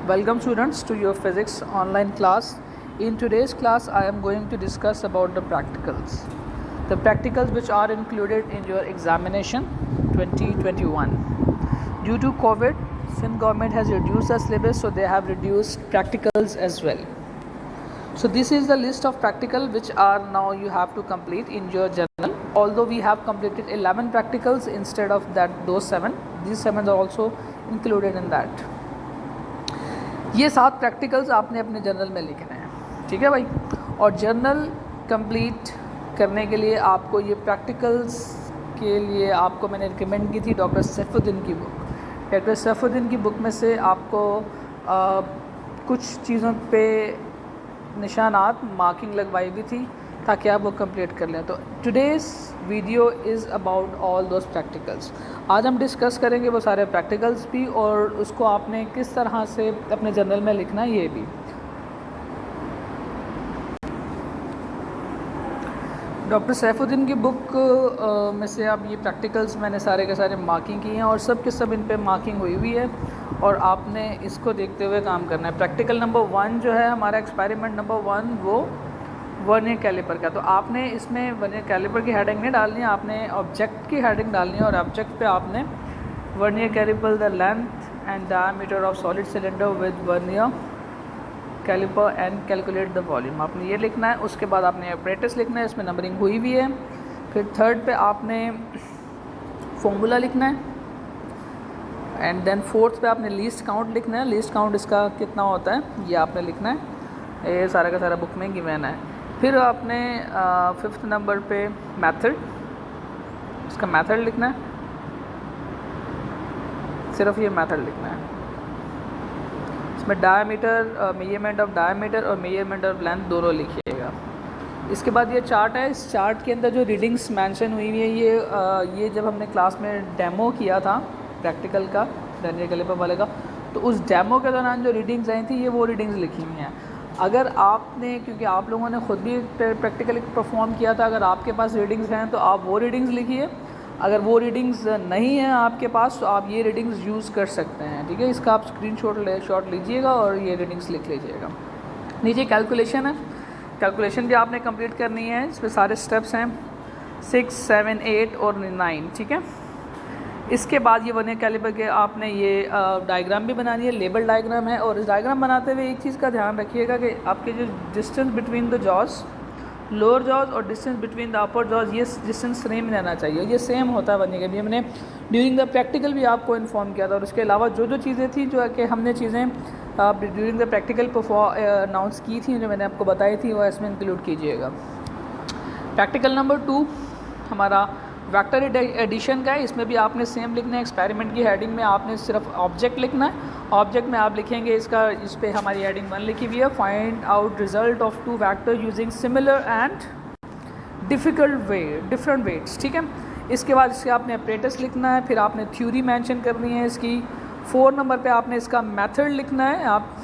Welcome students to your physics online class. In today's class I am going to discuss about the practicals. The practicals which are included in your examination 2021. Due to COVID, Sindh government has reduced the syllabus, so they have reduced practicals as well. So this is the list of practical which are now you have to complete in your journal. Although we have completed 11 practicals instead of those 7, these 7 are also included in that. ये 7 practicals आपने अपने journal में लिखने हैं, ठीक है भाई। और जर्नल कंप्लीट करने के लिए आपको ये प्रैक्टिकल्स के लिए आपको मैंने रिकमेंड की थी डॉक्टर सैफुद्दीन की बुक। डॉक्टर सैफुद्दीन की बुक में से आपको कुछ चीज़ों पे निशानात मार्किंग लगवाई भी थी ताकि आप वो कंप्लीट कर लें। तो today's video is about all those practicals. आज हम डिस्कस करेंगे वो सारे प्रैक्टिकल्स भी और उसको आपने किस तरह से अपने जर्नल में लिखना है ये भी। डॉक्टर सैफुद्दीन की बुक में से अब ये प्रैक्टिकल्स मैंने सारे के सारे मार्किंग किए हैं और सब के सब इन पे मार्किंग हुई हुई है और आपने इसको देखते हुए काम करना है। प्रैक्टिकल नंबर 1 जो है हमारा एक्सपेरिमेंट नंबर 1 वो वर्नियर कैलिपर का। तो आपने इसमें वर्नियर कैलिपर की हेडिंग नहीं डालनी है, आपने ऑब्जेक्ट की हेडिंग डालनी है और ऑब्जेक्ट पे आपने vernier calliper the length and diameter of solid cylinder with vernier calliper and calculate the volume, आपने ये लिखना है। उसके बाद आपने अपरेटस लिखना है, इसमें नंबरिंग हुई भी है। फिर थर्ड पे आपने फॉर्मूला लिखना है एंड देन फोर्थ पे आपने लीस्ट काउंट लिखना है। लीस्ट काउंट इसका कितना होता है ये आपने लिखना है, ये सारा का सारा बुक में गिवन है। फिर आपने फिफ्थ नंबर पे मेथड, इसका मेथड लिखना है, सिर्फ ये मेथड लिखना है। इसमें डायमीटर, मेजरमेंट ऑफ डायमीटर और मेजरमेंट ऑफ लेंथ दोनों लिखिएगा। इसके बाद ये चार्ट है, इस चार्ट के अंदर जो रीडिंग्स मेंशन हुई हुई है ये जब हमने क्लास में डेमो किया था प्रैक्टिकल का वर्नियर कैलिपर वाले का, तो उस डेमो के दौरान जो रीडिंग्स आई थी ये वो रीडिंग्स लिखी हुई हैं। अगर आपने, क्योंकि आप लोगों ने ख़ुद भी प्रैक्टिकल परफॉर्म किया था, अगर आपके पास रीडिंग्स हैं तो आप वो रीडिंग्स लिखिए। अगर वो रीडिंग्स नहीं हैं आपके पास तो आप ये रीडिंग्स यूज़ कर सकते हैं, ठीक है। इसका आप शॉट लीजिएगा और ये रीडिंग्स लिख लीजिएगा। नीचे कैलकुलेशन है, कैलकुलेशन भी आपने कंप्लीट करनी है। इसमें सारे स्टेप्स हैं 6, 7, 8 और 9, ठीक है। इसके बाद ये वर्नियर कैलिपर के आपने ये डायग्राम भी बनानी है, लेबल डायग्राम है। और इस डायग्राम बनाते हुए एक चीज़ का ध्यान रखिएगा कि आपके जो distance between the jaws, lower jaws और distance between the upper jaws, ये डिस्टेंस सेम रहना चाहिए। ये सेम होता है वर्नियर के भी, हमने ड्यूरिंग द प्रैक्टिकल भी आपको इन्फॉर्म किया था। और इसके अलावा जो चीज़ें थी जो कि हमने चीज़ें ड्यूरिंग द प्रैक्टिकल अनाउंस की थी, जो मैंने आपको बताई थी, वो इसमें इंक्लूड कीजिएगा। प्रैक्टिकल नंबर 2 हमारा वेक्टर एडिशन का है। इसमें भी आपने सेम लिखना है। एक्सपेरिमेंट की हेडिंग में आपने सिर्फ ऑब्जेक्ट लिखना है। ऑब्जेक्ट में आप लिखेंगे इसका, इस पर हमारी हेडिंग 1 लिखी हुई है, find out result of 2 vector using similar and different weights, ठीक है। इसके बाद इसके आपने अपरेटस लिखना है, फिर आपने थ्योरी मेंशन करनी है इसकी। 4 नंबर पे आपने इसका मेथड लिखना है आप,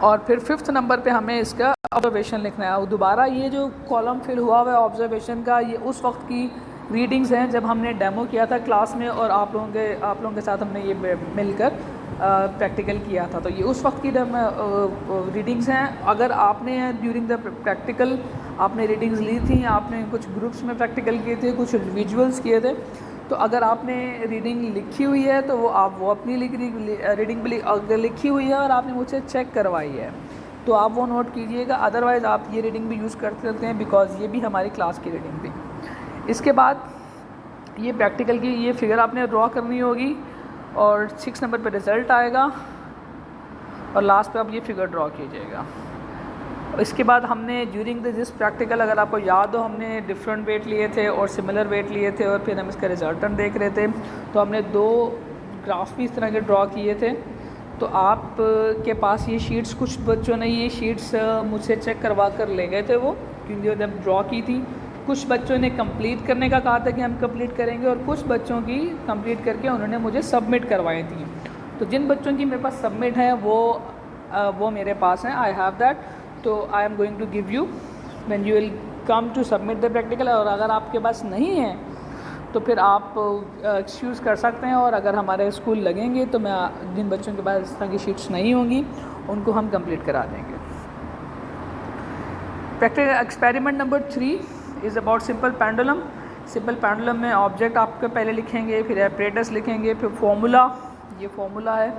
और फिर 5th नंबर पे हमें इसका ऑब्जर्वेशन लिखना है। और दोबारा ये जो कॉलम फिल हुआ हुआ है ऑब्जर्वेशन का, ये उस वक्त की रीडिंग्स हैं जब हमने डेमो किया था क्लास में और आप लोगों के साथ हमने ये मिलकर प्रैक्टिकल किया था। तो ये उस वक्त की रीडिंग्स हैं। अगर आपने ड्यूरिंग द प्रैक्टिकल आपने रीडिंग्स ली थी, आपने कुछ ग्रुप्स में प्रैक्टिकल किए थे, कुछ इंडिविजुअल्स किए थे, तो अगर आपने रीडिंग लिखी हुई है तो वो अपनी रीडिंग भी अगर लिखी हुई है और आपने मुझसे चेक करवाई है तो आप वो नोट कीजिएगा। अदरवाइज़ आप ये रीडिंग भी यूज़ कर सकते हैं, बिकॉज़ ये भी हमारी क्लास की रीडिंग थी। इसके बाद ये प्रैक्टिकल की ये फिगर आपने ड्रॉ करनी होगी और 6 नंबर पे रिज़ल्ट आएगा और लास्ट पे आप ये फिगर ड्रॉ कीजिएगा। इसके बाद हमने ड्यूरिंग दिस प्रैक्टिकल, अगर आपको याद हो, हमने डिफरेंट वेट लिए थे और सिमिलर वेट लिए थे और फिर हम इसका रिजल्टेंट देख रहे थे। तो हमने 2 ग्राफ भी इस तरह के ड्रॉ किए थे। तो आप के पास ये शीट्स, कुछ बच्चों ने ये शीट्स मुझसे चेक करवा कर ले गए थे वो, क्योंकि जब ड्रॉ की थी। कुछ बच्चों ने कंप्लीट करने का कहा था कि हम कंप्लीट करेंगे और कुछ बच्चों की कंप्लीट करके उन्होंने मुझे सबमिट करवाई थी। तो जिन बच्चों की मेरे पास सबमिट है वो मेरे पास हैं, आई हैव दैट। तो I am going to give you when you will come to submit the practical. और अगर आपके पास नहीं है तो फिर आप एक्सक्यूज़ कर सकते हैं, और अगर हमारे स्कूल लगेंगे तो मैं जिन बच्चों के पास इस तरह की शीट्स नहीं होंगी उनको हम कंप्लीट करा देंगे। Practical experiment number 3 is about simple pendulum. Simple pendulum में ऑब्जेक्ट आपके पहले लिखेंगे, फिर एपरेटस लिखेंगे, फिर फॉर्मूला, ये फॉर्मूला है,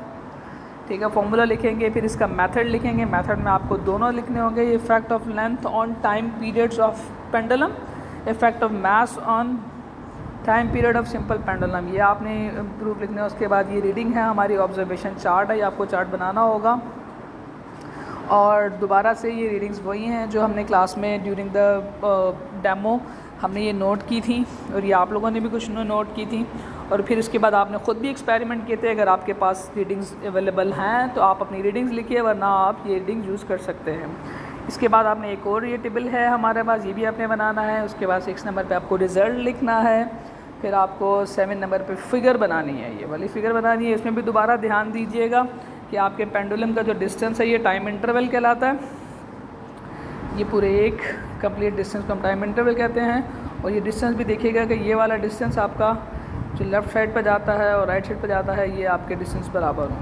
ठीक है, फॉर्मूला लिखेंगे, फिर इसका मेथड लिखेंगे। मेथड में आपको दोनों लिखने होंगे, effect of length on time periods of pendulum, effect of mass on time period of simple pendulum, ये आपने प्रूफ लिखना है। उसके बाद ये रीडिंग है हमारी, ऑब्जर्वेशन चार्ट है, ये आपको चार्ट बनाना होगा। और दोबारा से ये रीडिंग्स वही हैं जो हमने क्लास में ड्यूरिंग द डेमो हमने ये नोट की थी, और ये आप लोगों ने भी कुछ नोट की थी, और फिर उसके बाद आपने ख़ुद भी एक्सपेरिमेंट किए थे। अगर आपके पास रीडिंग्स अवेलेबल हैं तो आप अपनी रीडिंग्स लिखिए, वरना आप ये रीडिंग्स यूज़ कर सकते हैं। इसके बाद आपने एक और ये टेबल है हमारे पास, ये भी आपने बनाना है। उसके बाद 6 नंबर पे आपको रिज़ल्ट लिखना है, फिर आपको 7 नंबर पे फिगर बनानी है, ये वाली फिगर बनानी है। इसमें भी दोबारा ध्यान दीजिएगा कि आपके पेंडुलम का जो डिस्टेंस है ये टाइम इंटरवल कहलाता है। ये पूरे एक कंप्लीट डिस्टेंस को हम टाइम इंटरवल कहते हैं। और ये डिस्टेंस भी देखिएगा कि ये वाला डिस्टेंस आपका जो लेफ़्ट साइड पर जाता है और राइट साइड पर जाता है, ये आपके डिस्टेंस बराबर हों।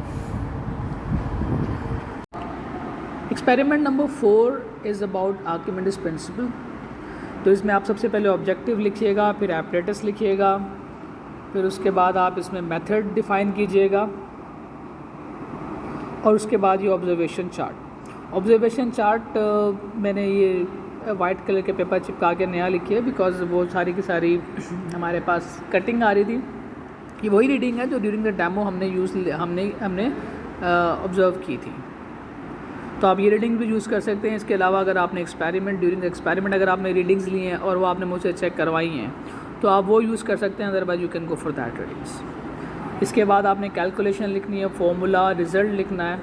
Experiment number 4 is about Archimedes principal. तो इसमें आप सबसे पहले ऑब्जेक्टिव लिखिएगा, फिर एपरेटस लिखिएगा, फिर उसके बाद आप इसमें मेथड डिफ़ाइन कीजिएगा, और उसके बाद ये ऑब्जर्वेशन चार्ट। ऑब्जर्वेशन चार्ट मैंने ये वाइट कलर के पेपर चिपका के नया लिखी है, बिकॉज़ वो सारी की सारी हमारे पास कटिंग आ रही थी। ये वही रीडिंग है जो ड्यूरिंग द डेमो हमने ऑब्ज़र्व की थी। तो आप ये रीडिंग भी यूज़ कर सकते हैं। इसके अलावा अगर आपने ड्यूरिंग द एक्सपेरिमेंट अगर आपने रीडिंग्स ली हैं और वो आपने मुझसे चेक करवाई हैं तो आप वो यूज़ कर सकते हैं, otherwise you can go for that readings. इसके बाद आपने कैलकुलेशन लिखनी है, फॉर्मूला, रिज़ल्ट लिखना है,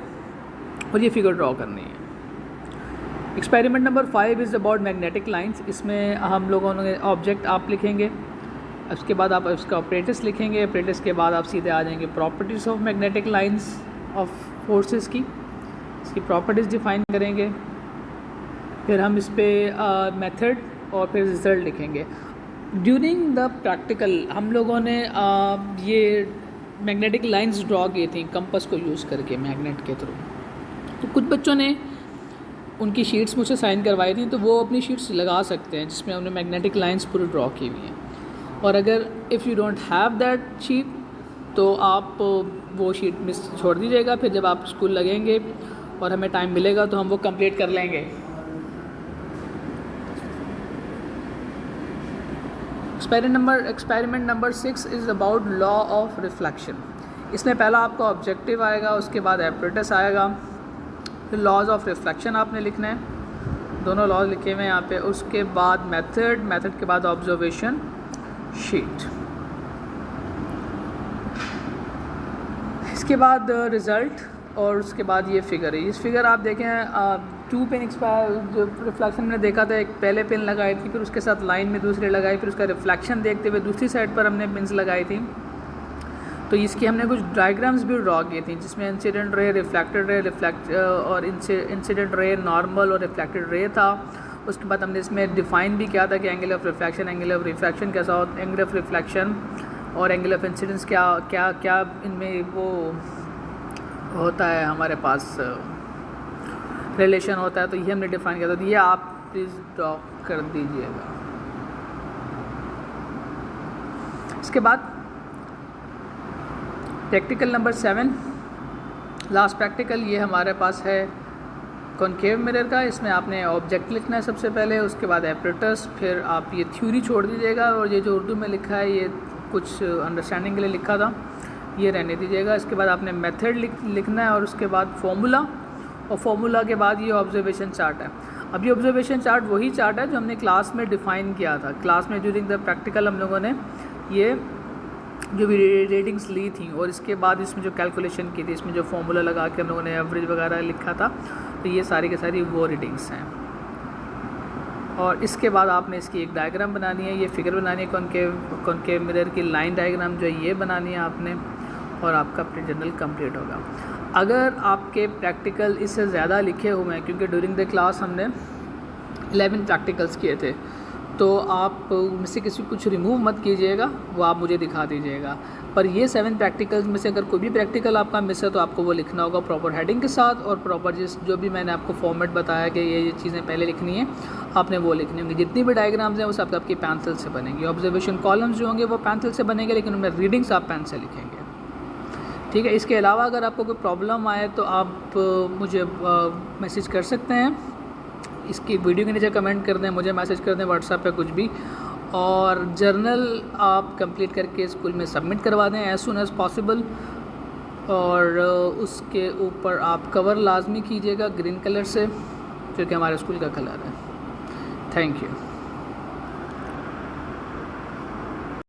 और ये फिगर ड्रॉ करनी है। Experiment number 5 is about magnetic lines. इसमें हम लोगों ने ऑब्जेक्ट आप लिखेंगे, उसके बाद आप उसका ऑपरेटर्स लिखेंगे, ऑपरेटर्स के बाद आप सीधे आ जाएंगे properties of magnetic lines of forces की, इसकी प्रॉपर्टीज़ डिफ़ाइन करेंगे। फिर हम इस पर मेथड और फिर रिज़ल्ट लिखेंगे। ड्यूरिंग द प्रैक्टिकल हम लोगों ने ये मैग्नेटिक लाइंस ड्रॉ की थी कंपास को यूज़ करके मैग्नेट के थ्रू। तो कुछ बच्चों ने उनकी शीट्स मुझसे साइन करवाई थी, तो वो अपनी शीट्स लगा सकते हैं जिसमें उन्होंने मैग्नेटिक लाइंस पूरी ड्रॉ की हुई हैं। और अगर if you don't have that sheet तो आप वो शीट मिस छोड़ दीजिएगा, फिर जब आप स्कूल लगेंगे और हमें टाइम मिलेगा तो हम वो कंप्लीट कर लेंगे। Experiment number 6 is about law of reflection. इसमें पहला आपका ऑब्जेक्टिव आएगा, उसके बाद एपरेटस आएगा, फिर लॉज ऑफ रिफ्लेक्शन आपने लिखना है, दोनों लॉज लिखे हुए हैं यहाँ पे। उसके बाद मेथड के बाद ऑब्जर्वेशन शीट, इसके बाद रिज़ल्ट, और उसके बाद ये फिगर है। इस फिगर आप देखें 2 पिन जो रिफ्लेक्शन में देखा था, एक पहले पिन लगाई थी, फिर उसके साथ लाइन में दूसरे लगाई, फिर उसका रिफ्लेक्शन देखते हुए दूसरी साइड पर हमने पिन्स लगाई थी। तो इसकी हमने कुछ डायग्राम्स भी ड्रॉ की थी जिसमें इंसिडेंट रे, रिफ्लेक्टेड रे, और इंसिडेंट रे, नॉर्मल और रिफ्लेक्टेड रे था। उसके बाद हमने इसमें डिफ़ाइन भी किया था कि angle of reflection, angle of refraction कैसा होता, एंगल ऑफ रिफ्लेक्शन और एंगल ऑफ इंसिडेंस क्या इनमें वो होता है, हमारे पास रिलेशन होता है। तो ये हमने डिफ़ाइन किया था। तो ये आप प्लीज़ ड्रॉ कर दीजिएगा। इसके बाद प्रैक्टिकल नंबर 7, लास्ट प्रैक्टिकल, ये हमारे पास है कॉनकेव मिरर का। इसमें आपने ऑब्जेक्ट लिखना है सबसे पहले, उसके बाद एपरेटस, फिर आप ये थ्योरी छोड़ दीजिएगा, और ये जो उर्दू में लिखा है ये कुछ अंडरस्टैंडिंग के लिए लिखा था, ये रहने दीजिएगा। इसके बाद आपने मेथड लिखना है, और उसके बाद फॉर्मूला, और फॉर्मूला के बाद ये ऑब्जर्वेशन चार्ट है। अब ये ऑब्जर्वेशन चार्ट वही चार्ट है जो हमने क्लास में डिफ़ाइन किया था। क्लास में ड्यूरिंग द प्रैक्टिकल हम लोगों ने ये जो भी रीडिंग्स ली थी, और इसके बाद इसमें जो कैलकुलेशन की थी, इसमें जो फॉर्मूला लगा के हम लोगों ने एवरेज वगैरह लिखा था, तो ये सारी की सारी वो रीडिंग्स हैं। और इसके बाद आपने इसकी एक डायग्राम बनानी है, ये फिगर बनानी है कॉनकेव मिरर की, लाइन डायग्राम जो है ये बनानी है आपने, और आपका जनरल कंप्लीट होगा। अगर आपके प्रैक्टिकल इससे ज़्यादा लिखे हुए हैं, क्योंकि ड्यूरिंग द क्लास हमने 11 प्रैक्टिकल्स किए थे, तो आप में से किसी कुछ रिमूव मत कीजिएगा, वो आप मुझे दिखा दीजिएगा। पर ये 7 प्रैक्टिकल्स में से अगर कोई भी प्रैक्टिकल आपका मिस है तो आपको वो लिखना होगा प्रॉपर हेडिंग के साथ, और प्रॉपर जो भी मैंने आपको फॉर्मेट बताया कि ये चीज़ें पहले लिखनी है, आपने वो लिखनी होंगी। जितनी भी डायग्राम्स हैं वो सब आपकी पेंसिल से बनेंगी। ऑब्जर्वेशन कॉलम्स जो होंगे वो पेंसिल से बनेंगे, लेकिन उनमें रीडिंग्स आप पेन से लिखेंगे, ठीक है। इसके अलावा अगर आपको कोई प्रॉब्लम आए तो आप मुझे मैसेज कर सकते हैं, इसकी वीडियो के नीचे कमेंट कर दें, मुझे मैसेज कर दें व्हाट्सएप पे कुछ भी। और जर्नल आप कंप्लीट करके स्कूल में सबमिट करवा दें एज़ सुन एज़ पॉसिबल। और उसके ऊपर आप कवर लाजमी कीजिएगा ग्रीन कलर से, जो कि हमारे स्कूल का कलर है। Thank you.